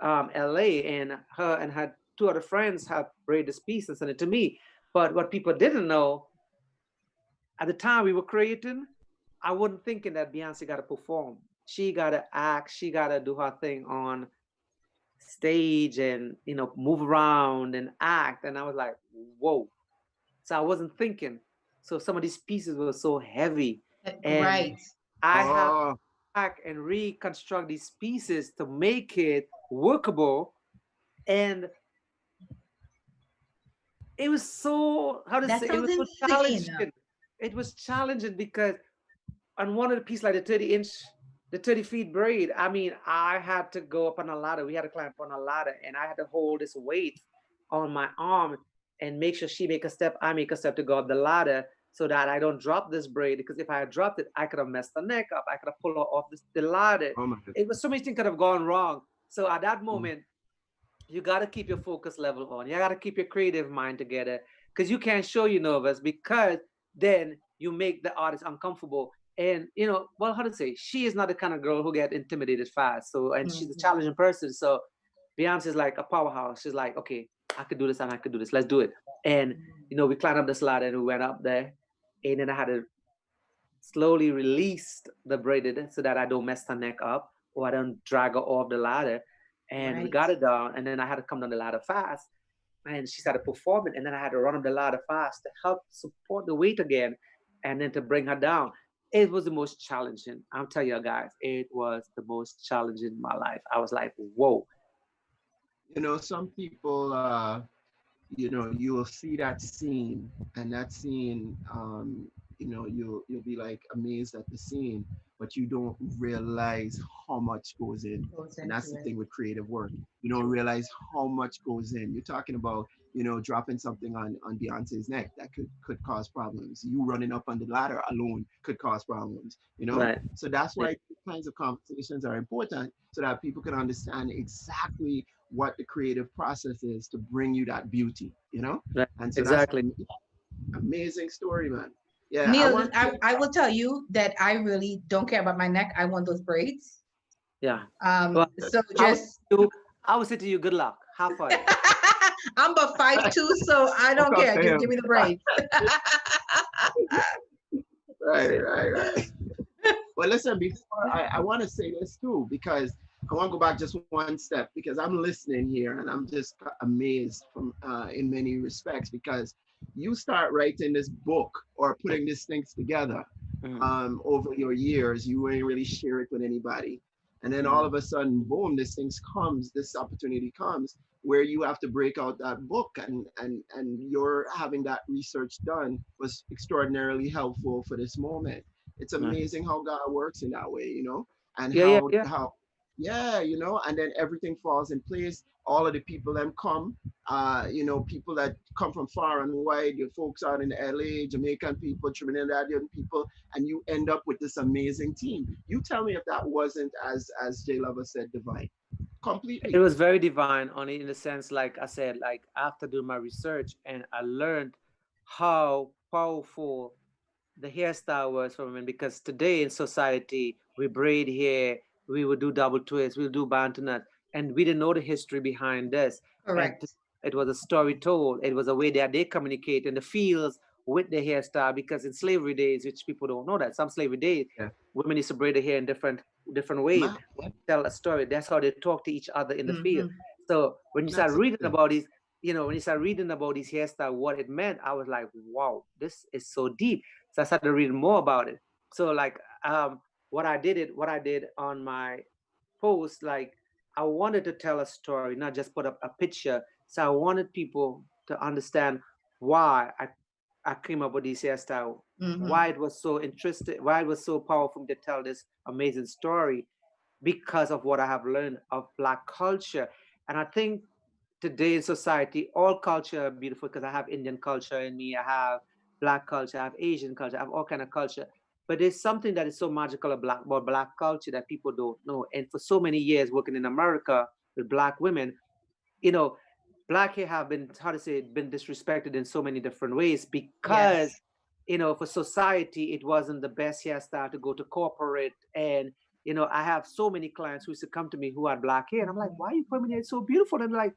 LA, and her 2 other friends have braided this piece and sent it to me. But what people didn't know, at the time we were creating, I wasn't thinking that Beyonce got to perform. She got to act. She got to do her thing on stage and, move around and act. And I was like, whoa. So I wasn't thinking. So some of these pieces were so heavy. And I have to back and reconstruct these pieces to make it workable. And it was so, it was so challenging. It was challenging because on one of the pieces, like the 30 feet braid, I had to go up on a ladder. We had to climb on a ladder, and I had to hold this weight on my arm and make sure she make a step, I make a step to go up the ladder so that I don't drop this braid. Because if I had dropped it, I could have messed the neck up. I could have pulled her off the ladder. It was so many things could have gone wrong. So at that moment, you got to keep your focus level on. You got to keep your creative mind together, because you can't show you're nervous, because then you make the artist uncomfortable. And well, how to say, she is not the kind of girl who get intimidated fast. So, and she's a challenging person. So Beyonce is like a powerhouse. She's like, okay, I could do this and I could do this. Let's do it. And we climbed up this ladder and we went up there. And then I had to slowly release the braided so that I don't mess her neck up or I don't drag her off the ladder. And we got it down. And then I had to come down the ladder fast. And she started performing. And then I had to run up the ladder fast to help support the weight again. And then to bring her down. It was the most challenging. I'll tell you guys, it was the most challenging in my life. I was like, whoa. Some people, you will see that scene, and that scene, you'll be like amazed at the scene, but you don't realize how much goes in. And that's the thing with creative work. You don't realize how much goes in. You're talking about, dropping something on Beyonce's neck that could cause problems. You running up on the ladder alone could cause problems, Right. So that's why these kinds of conversations are important, so that people can understand exactly what the creative process is to bring you that beauty, Right. And so Exactly. that's amazing story, man. Yeah, Neil, I will tell you that I really don't care about my neck. I want those braids. Yeah. Well, So I would, just I would say to you, good luck. Have fun. I'm about 5'2", so I don't care. Give me the braids. Right. Well, listen, before I want to say this too, because I want to go back just one step, because I'm listening here and I'm just amazed from in many respects, because you start writing this book or putting these things together over your years. You wouldn't really share it with anybody. And then all of a sudden, boom, this opportunity comes where you have to break out that book, and you're having that research done was extraordinarily helpful for this moment. It's amazing how God works in that way, and Yeah, how yeah, and then everything falls in place. All of the people that come, people that come from far and wide, your folks out in LA, Jamaican people, Trinidadian people, and you end up with this amazing team. You tell me if that wasn't, as Jay Lover said, divine. it Completely. was very divine, only in the sense, like I said, like after doing my research and I learned how powerful the hairstyle was for women, because today in society we braid hair, we would do double twists, we'll do bantu knot, and we didn't know the history behind this. And Correct. it was a story told. It was a way that they communicate in the fields with the hairstyle, because in slavery days, which people don't know, that some slavery days Yeah. women used to braid their hair in different ways, Ma- tell a story. That's how they talk to each other in the field. So when you start reading Massively. about these, when you start reading about these hairstyle, what it meant, I was like, wow, this is so deep. So I started reading more about it. So like what I did on my post, like I wanted to tell a story, not just put up a picture. So I wanted people to understand why I came up with this hairstyle, why it was so interesting, why it was so powerful to tell this amazing story, because of what I have learned of Black culture. And I think today in society, all culture are beautiful, because I have Indian culture in me, I have Black culture, I have Asian culture, I have all kind of culture. But there's something that is so magical about Black culture that people don't know. And for so many years working in America with Black women, you know, Black hair have been, how to say it, been disrespected in so many different ways, because, Yes. for society, it wasn't the best hairstyle to go to corporate. And, I have so many clients who used to come to me who had Black hair. And I'm like, why are you putting it so beautiful? And like,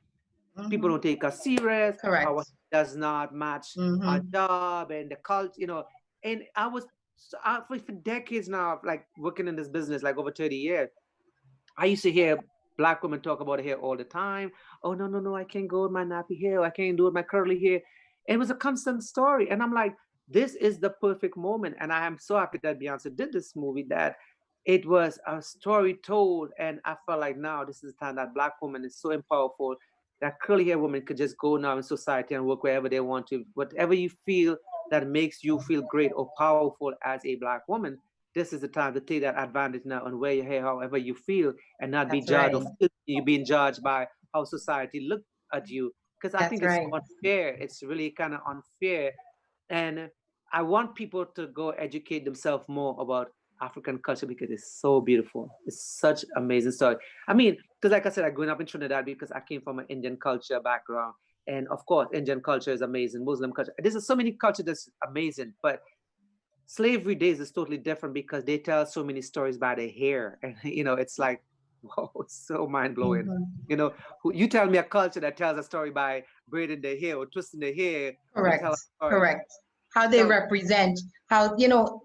people don't take us serious. Our Correct. does not match our job and the culture, And I was for decades now, like working in this business, like over 30 years. I used to hear Black women talk about hair all the time. Oh, no, no, no, I can't go with my nappy hair. I can't do it with my curly hair. It was a constant story. And I'm like, this is the perfect moment. And I am so happy that Beyonce did this movie, that it was a story told. And I felt like now this is the time that Black woman is so powerful, that curly hair women could just go now in society and work wherever they want to. Whatever you feel that makes you feel great or powerful as a Black woman, this is the time to take that advantage now and wear your hair however you feel, and not be That's judged or right. feel you being judged by how society look at you. Because I That's think it's right. unfair. It's really kind of unfair. And I want people to go educate themselves more about African culture, because it's so beautiful. It's such amazing story. I mean, because like I said, I grew up in Trinidad because I came from an Indian culture background. And of course, Indian culture is amazing, Muslim culture. There's so many cultures that's amazing, but slavery days is totally different because they tell so many stories by their hair. And, it's like, whoa, it's so mind blowing. Mhm. You tell me a culture that tells a story by braiding their hair or twisting their hair. To tell Correct. a story. Correct. How they Tell- represent, how,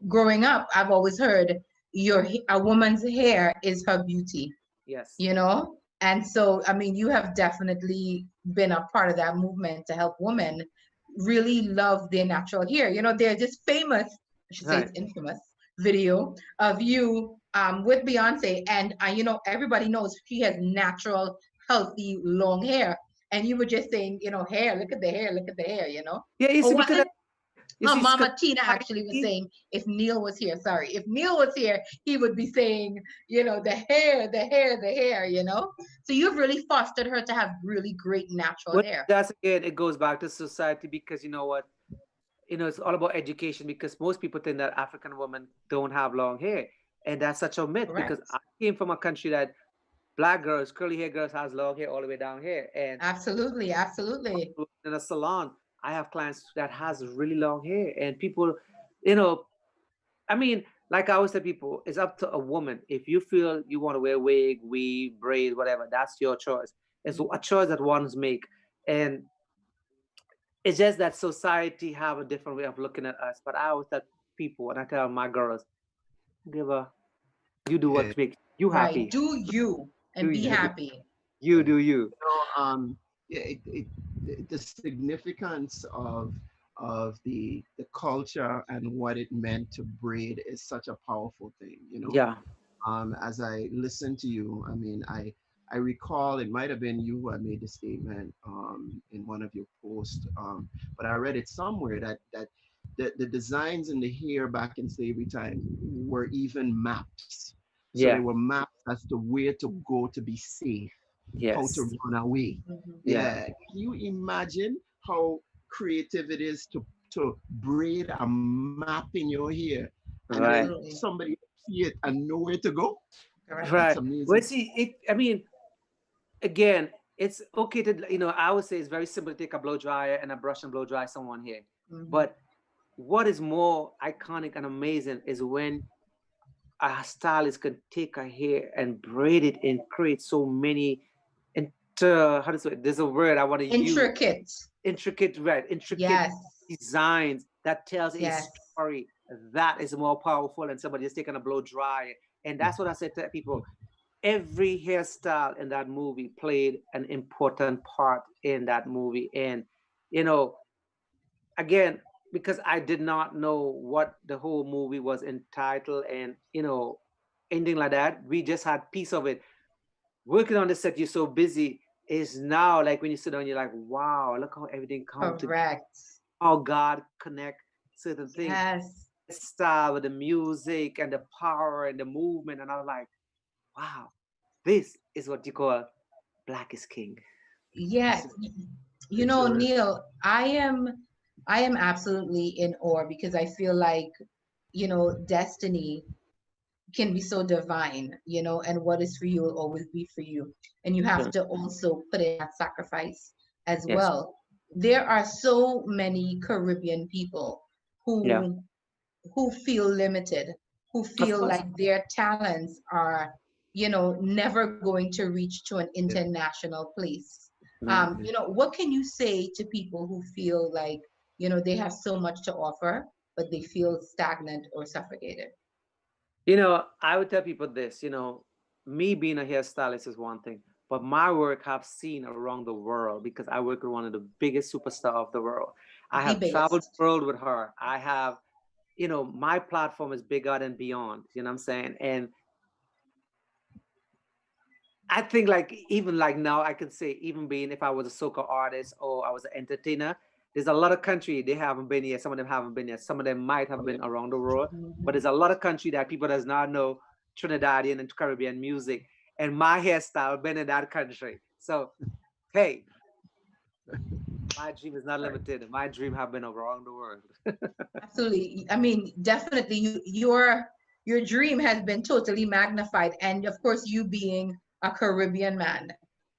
growing up, I've always heard a woman's hair is her beauty, Yes. And so, I mean, you have definitely been a part of that movement to help women really love their natural hair. There's this famous, I should say Right. it's infamous, video of you with Beyonce. And, everybody knows she has natural, healthy, long hair. And you were just saying, hair, look at the hair, look at the hair, Yeah, you Or see, was because it? you see, Mama Tina actually was saying, if Neal was here, if Neal was here, he would be saying, the hair, the hair, the hair, So you've really fostered her to have really great natural well, hair. that's again, it goes back to society because you know what, it's all about education because most people think that African women don't have long hair, and that's such a myth Correct. because I came from a country that black girls, curly hair girls, has long hair all the way down here, and Absolutely, absolutely. in a salon, I have clients that has really long hair, and people, you know, I mean, like I always tell people, it's up to a woman. If you feel you want to wear wig, weave, braid, whatever, that's your choice. It's a choice that ones make, and it's just that society have a different way of looking at us. But I always tell people, and I tell my girls, you do Yeah. what makes you Right. happy. Do you Do and be you? happy. You do you. Yeah, the significance of the culture and what it meant to braid is such a powerful thing. Yeah. As I listen to you, I mean, I recall it might have been you who had made the statement in one of your posts, but I read it somewhere that the designs in the hair back in slavery time were even maps. So they Yeah. were maps as to where to go to be safe, how to Yes. run away. Mhm. Yeah. Yeah, can you imagine how creative it is to braid a map in your hair and then Right. Absolutely. somebody see it and know where to go? Correct. That's Right. Well, amazing. see, I mean, again, it's okay to, I would say it's very simple to take a blow dryer and a brush and blow dry someone here. Mhm. But what is more iconic and amazing is when a stylist can take a hair and braid it and create so many how to say, there's a word I want to use, Intricate. intricate, right? Intricate Yes. designs that tells a Yes. story that is more powerful than somebody just taking a blow dryer. And that's what I said to people. Every hairstyle in that movie played an important part in that movie. And, you know, again, because I did not know what the whole movie was entitled and, anything like that, we just had piece of it. Working on the set, you're so busy. Is now like when you sit down, you're like, wow, look how everything comes together, Correct. how God connect certain things, Yes. style with the music and the power and the movement. And I was like, wow, this is what you call Black is King. Yes. It sure is. Neal, I am absolutely in awe because I feel like, destiny can be so divine, and what is for you will always be for you. And you have Yeah. to also put in that sacrifice as Yes. well. There are so many Caribbean people Yeah. who feel limited, who Of feel course. like their talents are, never going to reach to an Yeah. international place. Right. What can you say to people who feel like, they have so much to offer, but they feel stagnant or suffocated? I would tell people this, me being a hairstylist is one thing, but my work I've seen around the world because I work with one of the biggest superstar of the world. I The have traveled biggest. the world with her. I have, my platform is bigger than beyond, you know what I'm saying? And I think like even like now I could say even being if I was a soca artist or I was an entertainer, there's a lot of country they haven't been here. Some of them haven't been here. Some of them might have been around the world, but there's a lot of country that people does not know Trinidadian and Caribbean music. And my hairstyle been in that country. So hey, my dream is not limited. My dream have been around the world. Absolutely. I mean, definitely your dream has been totally magnified. And of course, you being a Caribbean man,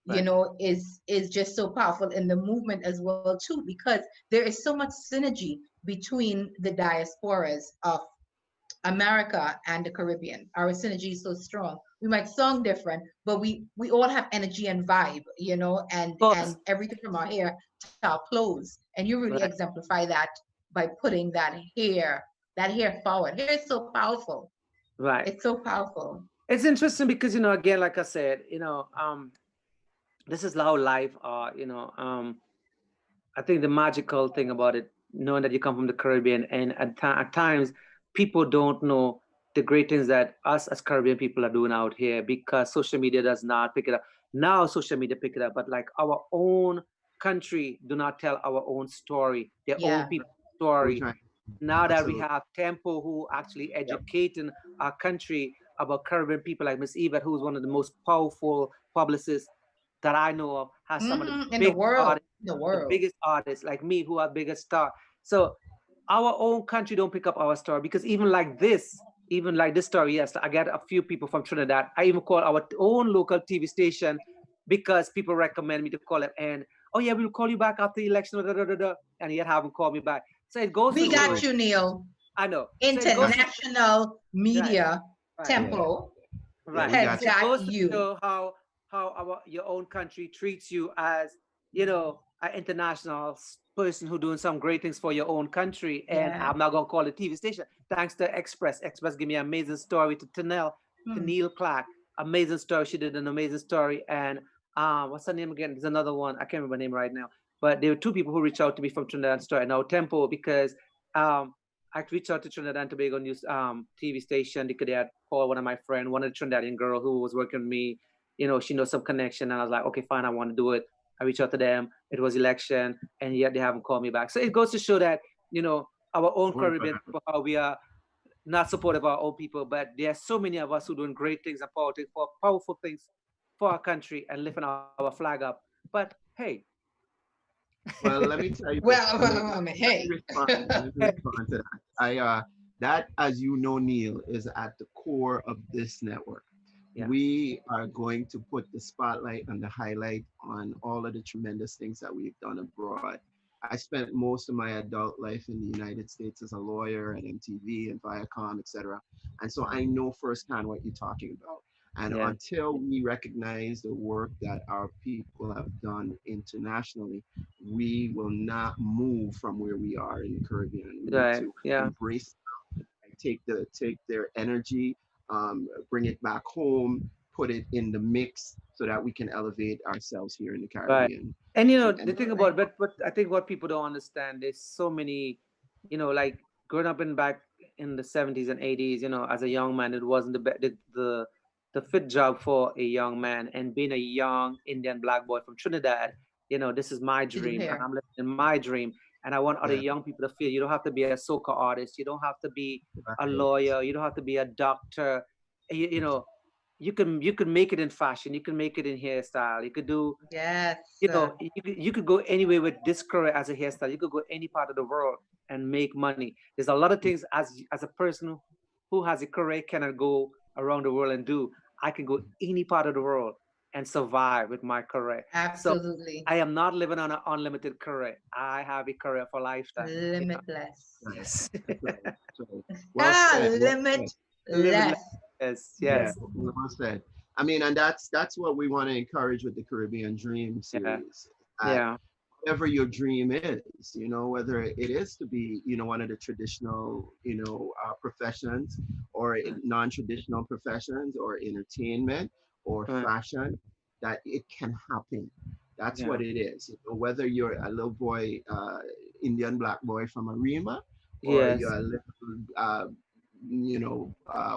you Right. know, is just so powerful in the movement as well too, because there is so much synergy between the diasporas of America and the Caribbean. Our synergy is so strong. We might sound different, but we all have energy and vibe, you know, Of and course. everything from our hair to our clothes. And you really Right. exemplify that by putting that hair forward. Hair is so powerful. Right. It's so powerful. It's interesting because, again, like I said, this is how life I think the magical thing about it, knowing that you come from the Caribbean, and at times people don't know the great things that us as Caribbean people are doing out here because social media does not pick it up. Now social media pick it up, but like our own country do not tell our own story, their own Yeah. people We're story. trying. Now that we Absolutely. have Tempo who actually Yep. educating our country about Caribbean people, like Miss Eva, who's one of the most powerful publicists that I know of, has some of the In the big world. artists, In the the world. biggest artists like me who are biggest star. So our own country don't pick up our story because even like this story, yes, I got a few people from Trinidad. I even call our own local TV station because people recommend me to call it. And oh yeah, we'll call you back after the election, da, da, da, da, and yet haven't called me back. So it goes to We show. got you, Neil. I know. So it goes to International right, media right, Yeah. tempo Yeah, right. we has got So you. it got goes to you. show how your own country treats you as an international person who doing some great things for your own country. And Yeah. I'm not gonna call it TV station. Thanks to Express. Express give me an amazing story to Hmm. Neil Clark. Amazing story. She did an amazing story. And what's her name again? There's another one. I can't remember her name right now. But there were two people who reached out to me from Trinidad and Story. Now Tempo, because um I reached out to Trinidad and Tobago News TV station because they had called one of my friends, one of the Trinidadian girl who was working with me. She knows some connection, and I was like, okay, fine, I want to do it. I reached out to them. It was election, and yet they haven't called me back. So it goes to show that you know our own We're Caribbean gonna- people, how we are not supportive of our own people, but there are so many of us who doing great things and powerful things for our country and lifting our flag up. But hey, Well, let me tell you this. Well, Let me well, I mean, let me hey. respond. Let me respond to that. That, as you know, Neil, is at the core of this network. yeah, We are going to put the spotlight and the highlight on all of the tremendous things that we've done abroad. I spent most of my adult life in the United States as a lawyer at MTV and Viacom, etc. And so I know firsthand what you're talking about. And yeah, until we recognize the work that our people have done internationally, we will not move from where we are in the Caribbean. We need right, to yeah, embrace, take their energy, bring it back home, put it in the mix so that we can elevate ourselves here in the right. Caribbean. And the And thing about but I think what people don't understand is so many, like growing up in back in the 70s and 80s, as a young man, it wasn't the fit job for a young man. And being a young Indian black boy from Trinidad, this is my To do dream, and hair. I'm living in my dream. And I want other yeah, young people to feel you don't have to be a soca artist, you don't have to be a right. lawyer, you don't have to be a doctor. You can make it in fashion, you can make it in hairstyle, you could do Yes. you could go anywhere with this career as a hairstyle. You could go any part of the world and make money. There's a lot of things as a person who has a career cannot go around the world and do. I can go any part of the world and survive with my career. So Absolutely. I am not living on an unlimited career. I have a career for lifetime. Limitless. Right. Yes. That's right. Well Ah, said. Well said. Limitless. limitless. Yes. Yeah, Yes. well said. I mean, and that's what we want to encourage with the Caribbean Dream Yeah. series. That Yeah. whatever your dream is, whether it is to be, one of the traditional, professions, or non-traditional professions, or entertainment, or Right. fashion, that it can happen. That's Yeah. what it is. Whether you're a little boy, Indian black boy from Arima, or Yes. you're a little,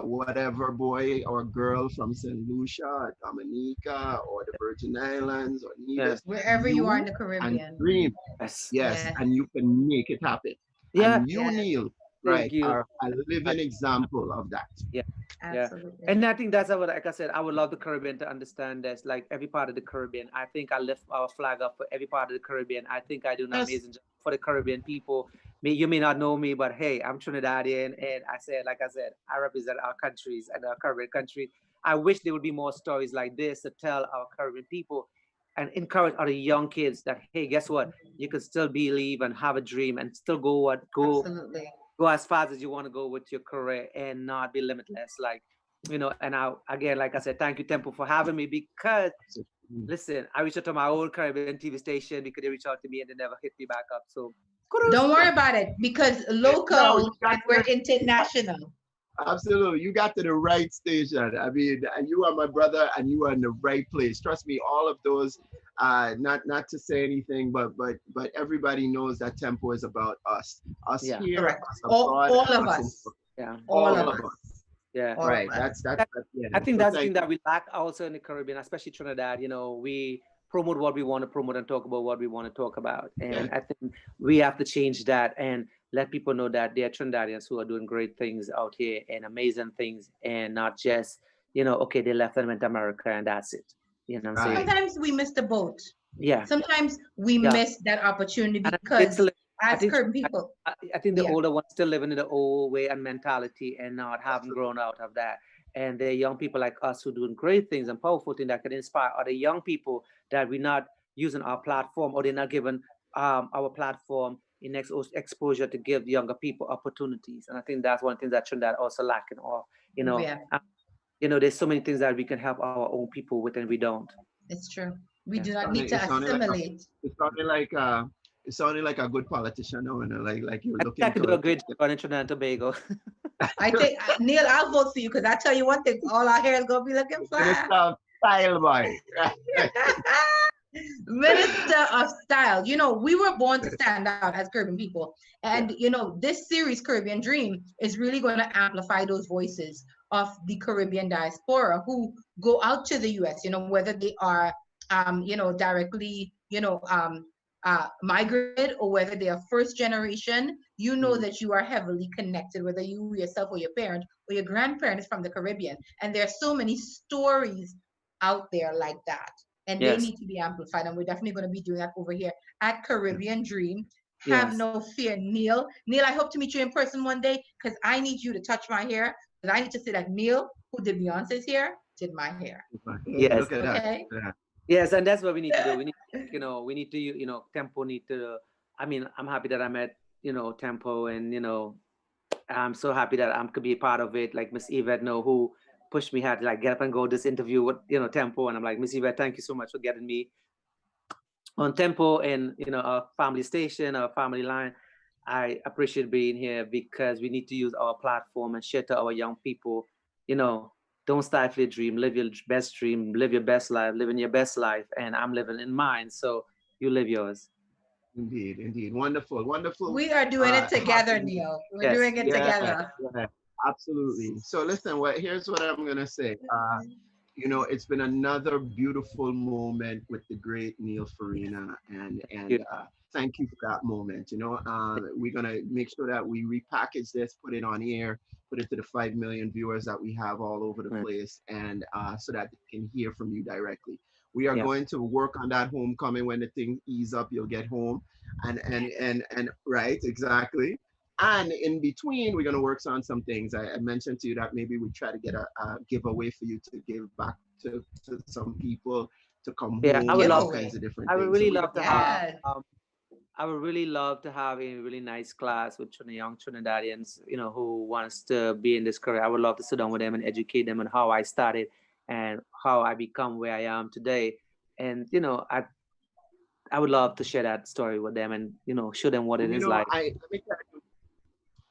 whatever boy or girl from St. Lucia, Dominica, or the Virgin Islands, or Yes. Nevis, Wherever you are in you the can Caribbean. dream. Yes. Yes, Yes. and you can make it happen. Yeah. And you, Yes. Neil, Thank right, you. are a living example of that. Yeah. Yeah. Absolutely. And I think that's what, like I said, I would love the Caribbean to understand this, like every part of the Caribbean. I think I lift our flag up for every part of the Caribbean. I think I do an Yes. amazing job for the Caribbean people. You may not know me, but hey, I'm Trinidadian. And like I said, I represent our countries and our Caribbean country. I wish there would be more stories like this to tell our Caribbean people and encourage other young kids that, hey, guess what? You can still believe and have a dream and still go Absolutely. go as fast as you want to go with your career and not be limitless. Like, and again, like I said, thank you, Temple, for having me, because listen, I reached out to my old Caribbean TV station because they reached out to me and they never hit me back up. So kudos. Don't worry about it, because local and we're international. Absolutely. You got to the right station. I mean, you are my brother and you are in the right place. Trust me, all of those, not to say anything, but everybody knows that Tempo is about us. Us here, Correct. us All abroad, of us us. Yeah. All of us. Yeah. All Right. of us. That's yeah. I think So that's the thing that we lack also in the Caribbean, especially Trinidad. We promote what we want to promote and talk about what we want to talk about. And I think we have to change that and let people know that there are Trinidadians who are doing great things out here and amazing things, and not just, okay, they left and went to America and that's it. You know what I'm saying? Sometimes we miss the boat. Yeah. Sometimes we miss that opportunity And because as Caribbean people. I think the older ones still living in the old way and mentality and not having grown out of that. And there are young people like us who are doing great things and powerful things that can inspire other young people that we're not using our platform, or they're not giving our platform in exposure to give younger people opportunities. And I think that's one of the things that Trinidad also lacking of, there's so many things that we can help our own people with and we don't. It's true. We do not need to assimilate. It sounded like a good politician now, like you're looking. I could do a great job on Trinidad and Tobago. I think, Neal, I'll vote for you, because I tell you one thing, all our hair is going to be looking fly. Style boy. Minister of Style. We were born to stand out as Caribbean people. And, this series, Caribbean Dream, is really going to amplify those voices of the Caribbean diaspora who go out to the U.S., whether they are, directly, migrated, or whether they are first generation, that you are heavily connected, whether you yourself or your parent or your grandparent is from the Caribbean. And there are so many stories out there like that. And they need to be amplified. And we're definitely going to be doing that over here at Caribbean Dream. Have no fear, Neal. Neal, I hope to meet you in person one day, because I need you to touch my hair. Because I need to say that Neal, who did Beyonce's hair, did my hair. Yes. Look at Okay. that. Yes, and that's what we need to do. We need to, Tempo need to, I'm happy that I met, Tempo, and, I'm so happy that I could be a part of it. Like Miss Yvette, who pushed me hard to like get up and go this interview with, Tempo. And I'm like, Miss Yvette, thank you so much for getting me on Tempo and, our family station, our family line. I appreciate being here, because we need to use our platform and share to our young people, don't stifle your dream, live your best dream, live your best life, live in your best life. And I'm living in mine. So you live yours. Indeed. Wonderful. We are doing it together, Neal. We're doing it together. Yeah, absolutely. So listen, here's what I'm going to say. It's been another beautiful moment with the great Neal Farinah, and thank you for that moment. We're going to make sure that we repackage this, put it on air, put it to the 5 million viewers that we have all over the place, and so that they can hear from you directly. We are going to work on that homecoming. When the thing ease up, you'll get home, and right, exactly. And in between, we're going to work on some things. I mentioned to you that maybe we try to get a giveaway for you to give back to some people to come home. I would love kinds of different I would things. really love to have. I would really love to have a really nice class with young Trinidadians, who wants to be in this career. I would love to sit down with them and educate them on how I started and how I become where I am today. And, I would love to share that story with them and, show them what it is like.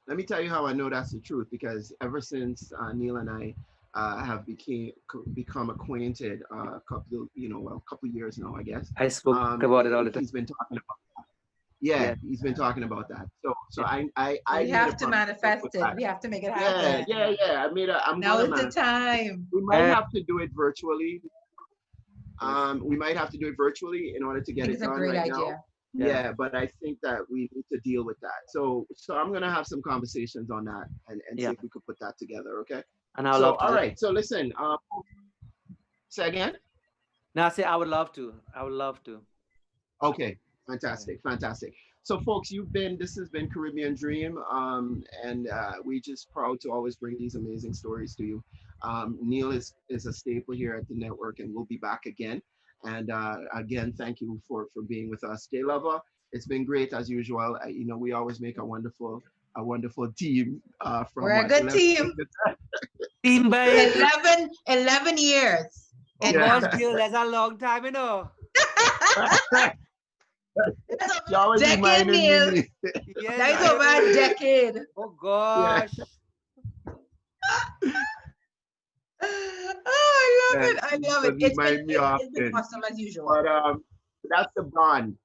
Let me tell you how I know that's the truth, because ever since Neal and I have become acquainted a couple years now, I guess. I spoke about it all the time. He's been talking about that. Yeah, he's been talking about that. So I we have to manifest it. We have to make it happen. Yeah. Now is the time. We might have to do it virtually. We might have to do it virtually in order to get it done right now. It's a great idea. Yeah, but I think that we need to deal with that. So I'm gonna have some conversations on that and see if we could put that together. Okay. And I love to. All right. So listen. Say again. No, I say I would love to. I would love to. Okay. Fantastic. So folks, this has been Caribbean Dream, and we just proud to always bring these amazing stories to you. Neal is a staple here at the network, and we'll be back again. And again, thank you for being with us, Day Lover. It's been great as usual. We always make a wonderful team from We're a what, good 11 team. Team babe. 11 years. Oh And gosh, girl, that's a long time, you know. You always decade, reminding Neal. me. Yes, That is over a decade. oh Yeah. gosh. Oh, I love it. I love it. But remind me It's been often. awesome as usual. But that's the bond.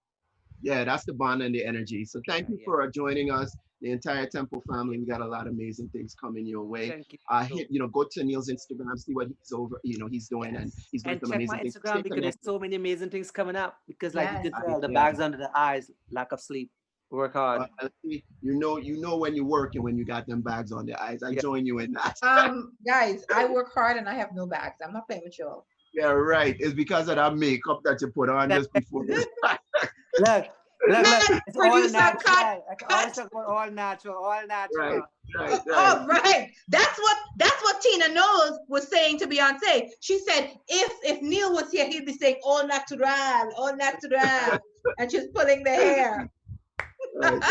Yeah, that's the bond and the energy. So thank you Yeah. for joining us, the entire Temple family. We got a lot of amazing things coming your way. Thank you. Go to Neal's Instagram, see what he's doing, and Yes. he's doing And some check amazing my things. Instagram Stay because there's connected. so many amazing things coming up. Because like you Yes. can tell, the Yeah. bags under the eyes, lack of sleep, work hard. See, you know when you work and when you got them bags on the eyes. I Yeah. join you in that. Guys, I work hard and I have no bags. I'm not playing with y'all. Yeah, right. It's because of that makeup that you put on just before this. Look. It's all Producer natural. cut, I can always talk about all natural. Right. Oh, right. That's what Tina Knowles was saying to Beyonce. She said, if Neal was here, he'd be saying all natural, and she's pulling the hair. Right.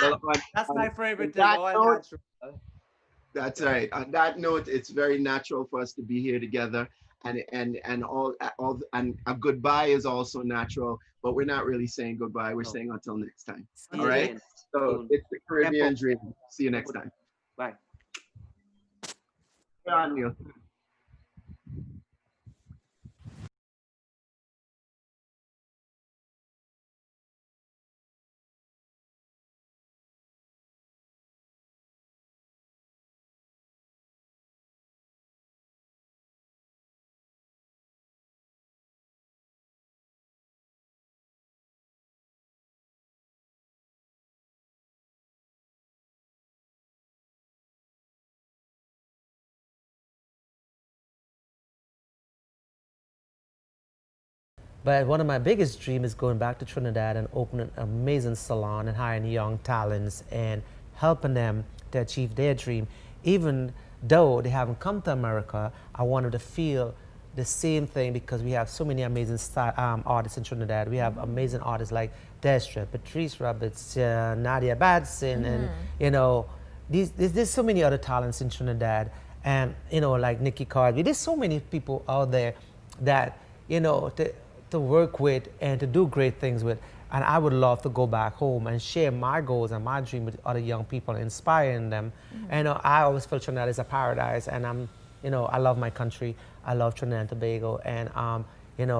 Well, That's my favorite thing, that all note, natural. that's right. On that note, it's very natural for us to be here together, and all and a goodbye is also natural. But we're not really saying goodbye. We're No. saying until next time. See All you right. again. So Soon. it's the Caribbean Tempo. Dream. See you next time. Bye. Yeah, Neal. But one of my biggest dreams is going back to Trinidad and opening an amazing salon and hiring young talents and helping them to achieve their dream. Even though they haven't come to America, I wanted to feel the same thing because we have so many amazing artists in Trinidad. We have amazing artists like Destra, Patrice Roberts, Nadia Batson, and there's so many other talents in Trinidad, and like Nikki Cardby. There's so many people out there that to work with and to do great things with. And I would love to go back home and share my goals and my dream with other young people, inspiring them. And I always feel Trinidad is a paradise, and I love my country. I love Trinidad and Tobago, and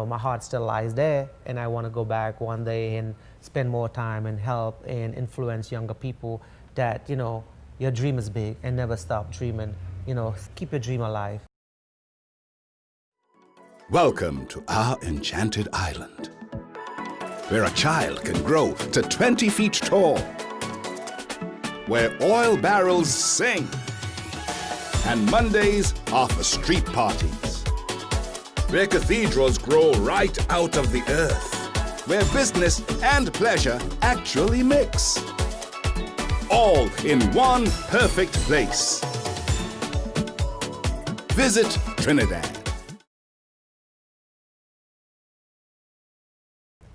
my heart still lies there. And I want to go back one day and spend more time and help and influence younger people that your dream is big and never stop dreaming. Keep your dream alive. Welcome to our enchanted island, where a child can grow to 20 feet tall, where oil barrels sing, and Mondays are for street parties, where cathedrals grow right out of the earth, where business and pleasure actually mix, all in one perfect place. Visit Trinidad.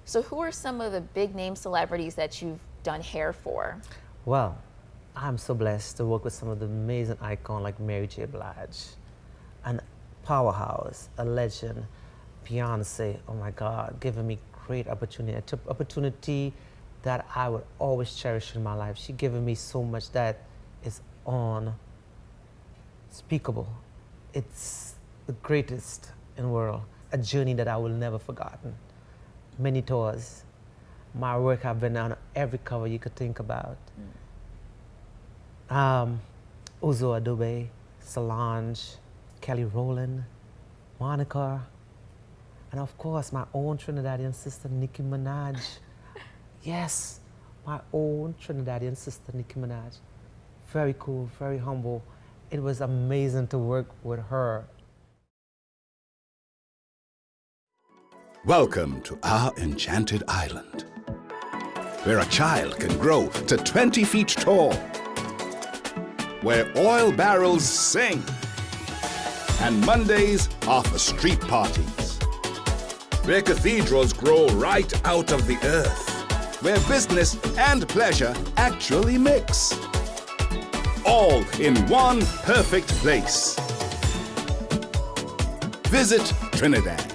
So who are some of the big name celebrities that you've done hair for? Well, I'm so blessed to work with some of the amazing icons like Mary J. Blige, an powerhouse, a legend, Beyonce. Oh my God, giving me great opportunity, opportunity that I would always cherish in my life. She given me so much that is unspeakable. It's the greatest in the world, a journey that I will never forgotten. Many tours. My work have been on every cover you could think about. Uzo Adobe, Solange, Kelly Rowland, Monica, and of course my own Trinidadian sister, Nicki Minaj. Yes, my own Trinidadian sister, Nicki Minaj. Very cool, very humble. It was amazing to work with her. Welcome to our enchanted island, where a child can grow to 20 feet tall, where oil barrels sing, and Mondays are for street parties, where cathedrals grow right out of the earth, where business and pleasure actually mix, all in one perfect place. Visit Trinidad.